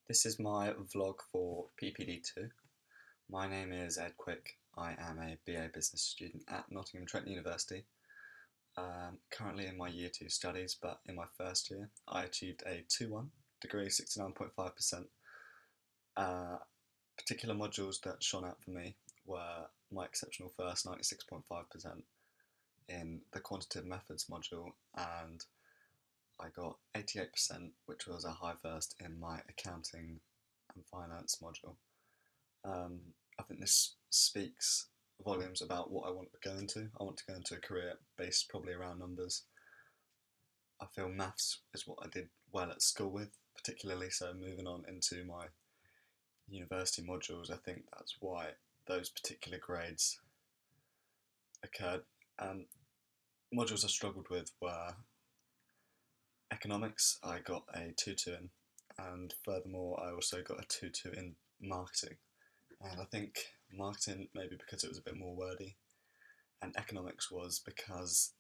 This is my vlog for PPD2. My name is Ed Quick. I am a BA Business student at Nottingham Trent University. Currently in my Year 2 studies, but in my first year I achieved a 2-1 degree, 69.5%. Particular modules that shone out for me were my exceptional first, 96.5%, in the quantitative methods module, and I got 88%, which was a high first in my accounting and finance module. I think this speaks volumes about what I want to go into. I want to go into a career based probably around numbers. I feel maths is what I did well at school with, particularly, so moving on into my university modules, I think that's why those particular grades occurred. Modules I struggled with were economics. I got a 2-2 in, and furthermore I also got a 2-2 in marketing. And I think marketing, maybe because it was a bit more wordy, and economics was because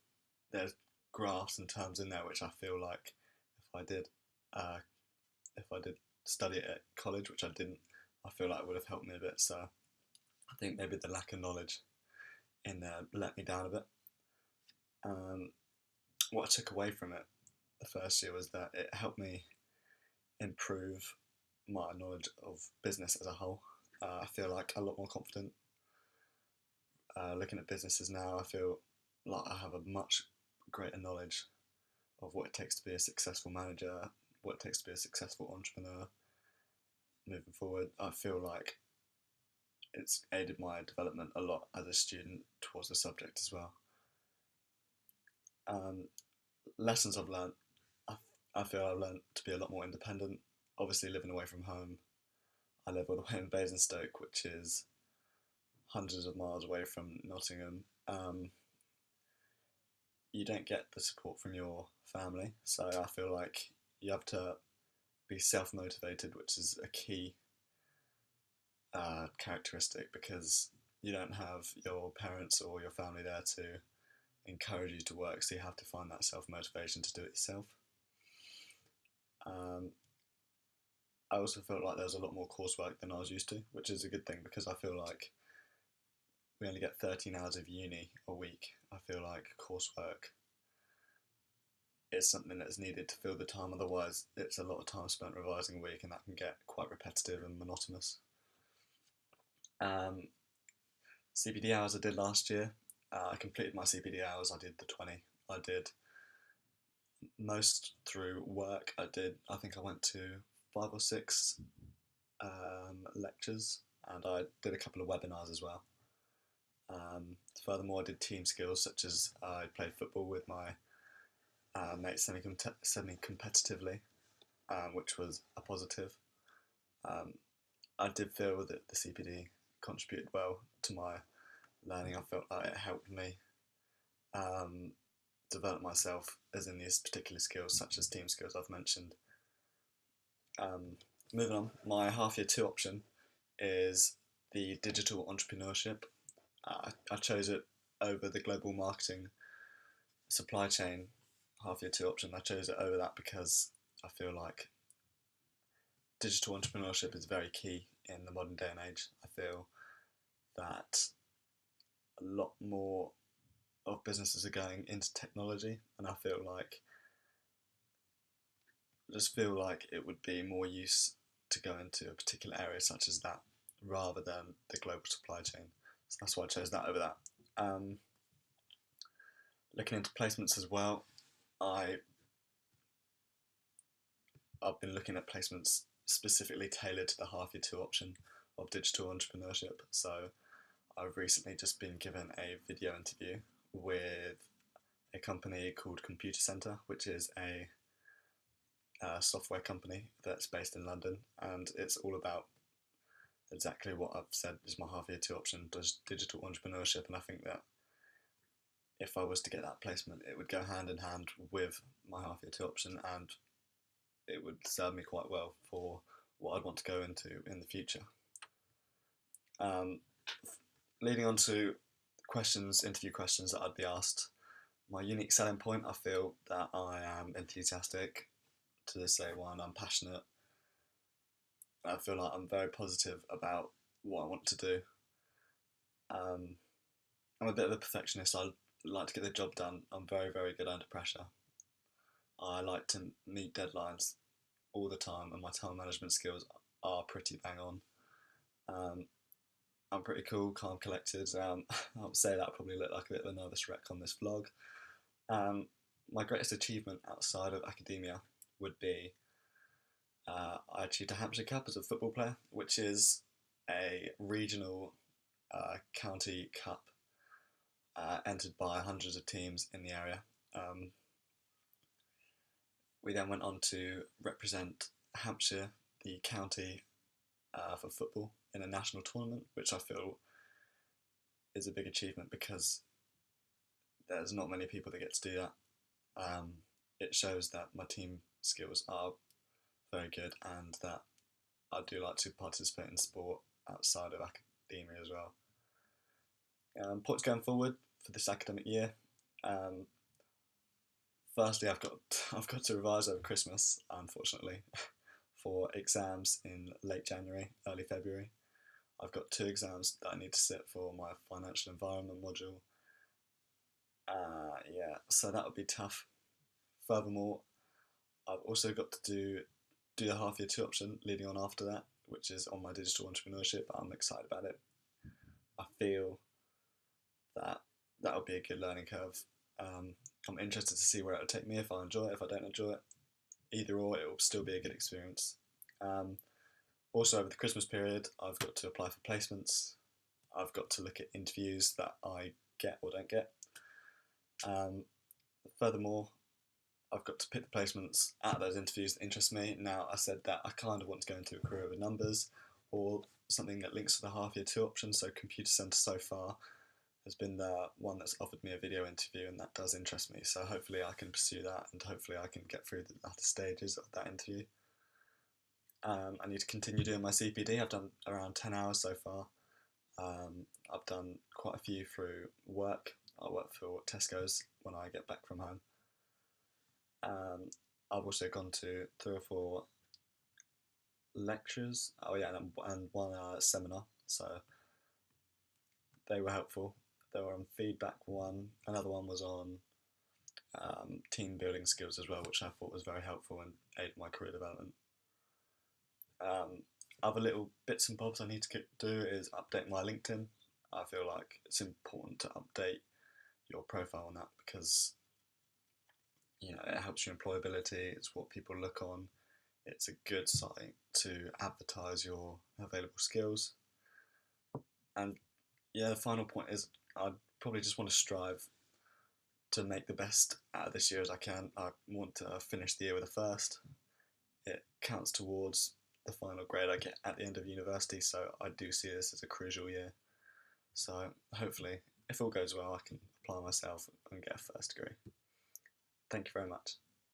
there's graphs and terms in there which I feel like if I did uh, if I did study it at college, which I didn't, I feel like it would have helped me a bit. So I think maybe the lack of knowledge in there let me down a bit. What I took away from it the first year was that it helped me improve my knowledge of business as a whole. I feel like a lot more confident looking at businesses now. I feel like I have a much greater knowledge of what it takes to be a successful manager, what it takes to be a successful entrepreneur moving forward. I feel like it's aided my development a lot as a student towards the subject as well. Lessons I've learned, I feel I've learned to be a lot more independent. Obviously living away from home, I live all the way in Basingstoke, which is hundreds of miles away from Nottingham. You don't get the support from your family, so I feel like you have to be self-motivated, which is a key characteristic, because you don't have your parents or your family there to encourage you to work, so you have to find that self-motivation to do it yourself. I also felt like there was a lot more coursework than I was used to, which is a good thing, because I feel like we only get 13 hours of uni a week. I feel like coursework is something that's needed to fill the time, otherwise it's a lot of time spent revising a week, and that can get quite repetitive and monotonous. CPD hours I did last year. I completed my CPD hours. I did the 20. I did most through work. I think I went to 5 or 6 lectures, and I did a couple of webinars as well. Furthermore, I did team skills, such as I played football with my mates semi-competitively, which was a positive. I did feel that the CPD contributed well to my learning. I felt like it helped me develop myself as in these particular skills, such as team skills I've mentioned. Moving on, my half year 2 option is the digital entrepreneurship. I chose it over the global marketing supply chain half year 2 option. I chose it over that because I feel like digital entrepreneurship is very key in the modern day and age. I feel that a lot more of businesses are going into technology, and I just feel like it would be more use to go into a particular area such as that rather than the global supply chain. So that's why I chose that over that. Looking into placements as well, I've been looking at placements specifically tailored to the half year 2 option of digital entrepreneurship. So I've recently just been given a video interview with a company called Computer Centre, which is a software company that's based in London, and it's all about exactly what I've said is my half year 2 option, does digital entrepreneurship. And I think that if I was to get that placement, it would go hand in hand with my half year 2 option, and it would serve me quite well for what I'd want to go into in the future. Leading on to interview questions that I'd be asked. My unique selling point, I feel that I am enthusiastic. To say one, I'm passionate. I feel like I'm very positive about what I want to do. Um, I'm a bit of a perfectionist. I like to get the job done. I'm very, very good under pressure. I like to meet deadlines all the time, and my time management skills are pretty bang on. Um, I'm pretty cool, calm, collected. I would say that I probably look like a bit of a nervous wreck on this vlog. Um, my greatest achievement outside of academia would be I achieved a Hampshire Cup as a football player, which is a regional county cup entered by hundreds of teams in the area. We then went on to represent Hampshire, the county, for football in a national tournament, which I feel is a big achievement because there's not many people that get to do that. It shows that my team skills are very good and that I do like to participate in sport outside of academia as well. Points going forward for this academic year. Firstly, I've got to revise over Christmas, unfortunately, for exams in late January, early February. I've got 2 exams that I need to sit for my financial environment module. Yeah, so that would be tough. Furthermore, I've also got to do the half year 2 option leading on after that, which is on my digital entrepreneurship. I'm excited about it. I feel that that would be a good learning curve. I'm interested to see where it will take me, if I enjoy it, if I don't enjoy it. Either or, it will still be a good experience. Also, over the Christmas period, I've got to apply for placements. I've got to look at interviews that I get or don't get. Furthermore, I've got to pick the placements out of those interviews that interest me. Now, I said that I kind of want to go into a career with numbers or something that links to the half year 2 option, so computer centre so far has been the one that's offered me a video interview, and that does interest me, so hopefully I can pursue that and hopefully I can get through the latter stages of that interview. I need to continue doing my CPD. I've done around 10 hours so far. I've done quite a few through work. I work for Tesco's when I get back from home. I've also gone to 3 or 4 lectures. Oh yeah, and one seminar. So they were helpful. They were on feedback one. Another one was on team building skills as well, which I thought was very helpful and aided my career development. Other little bits and bobs I need to do is update my LinkedIn. I feel like it's important to update your profile on that because it helps your employability. It's what people look on. It's a good site to advertise your available skills. And yeah, the final point is I probably just want to strive to make the best out of this year as I can. I want to finish the year with a first. It counts towards the final grade I get at the end of university, so I do see this as a crucial year. So hopefully, if all goes well, I can apply myself and get a first degree. Thank you very much.